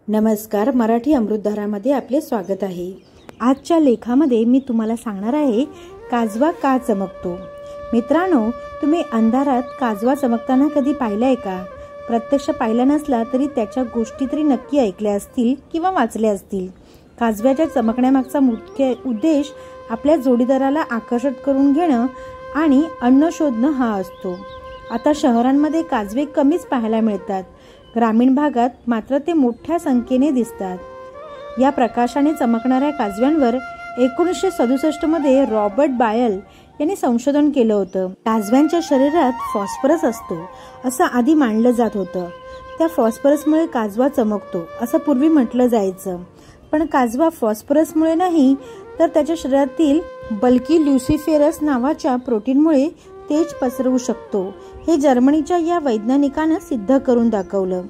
नमस्कार, मराठी अमृतधारामध्ये आपले स्वागत आहे। आजच्या लेखामध्ये मी तुम्हाला सांगणार आहे काजवा का चमकतो। मित्रांनो, तुम्ही अंधारात काजवा चमकताना कधी पाहिलाय का? प्रत्यक्ष पाहिला नसला तरी त्याच्या गोष्टी तरी नक्की ऐकल्या असतील किंवा वाचल्या असतील। काजव्याच्या चमकण्यामागचा मुख्य उद्देश आपल्या जोडीदाराला आकर्षित करून घेणं आणि अन्न शोधणं हा असतो। आता शहरांमध्ये काजवे कमीच पाहायला मिळतात, ग्रामीण भागात मात्र ते मोठ्या संख्येने दिसतात। या प्रकाशाने चमकणाऱ्या काजव्यांवर 1967 मध्ये रॉबर्ट बायल यांनी संशोधन केलं होतं। काजव्यांच्या शरीरात फॉस्फरस असतो असं आधी मानलं जात होतं। त्या फॉस्फरसमुळे काजवा चमकतो असं पूर्वी म्हटलं जायचं, पण काजवा फॉस्फरसमुळे नाही तर त्याच्या शरीरातील बल्की ल्युसिफेरस नावाच्या प्रोटीनमुळे तेज पसरवू शकतो, हे जर्मनीच्या या वैज्ञानिकानं सिद्ध करून दाखवलं।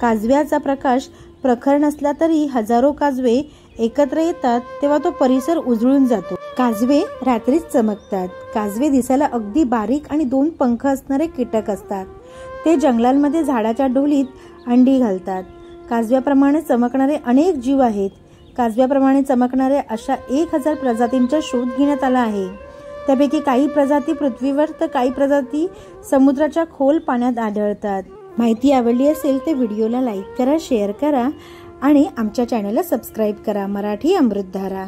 काजव्याचा प्रकाश प्रखर नसला तरी हजारो काजवे एकत्र येतात तेव्हा तो परिसर उजळून जातो। काजवे रात्रीच चमकतात। काजवे दिसायला अगदी बारीक आणि 2 पंख असणारे कीटक असतात। ते जंगलांमध्ये झाडाच्या ढोलीत अंडी घालतात। काजव्याप्रमाणे चमकणारे अनेक जीव आहेत। काजव्याप्रमाणे चमकणाऱ्या अशा 1000 प्रजातींचा शोध घेण्यात आला आहे। त्यापैकी काही प्रजाती पृथ्वीवर तर काही प्रजाती समुद्राच्या खोल पाण्यात आढळतात। माहिती आवडली असेल तर व्हिडिओला लाईक करा, शेअर करा आणि आमच्या चॅनलला सबस्क्राईब करा। मराठी अमृतधारा।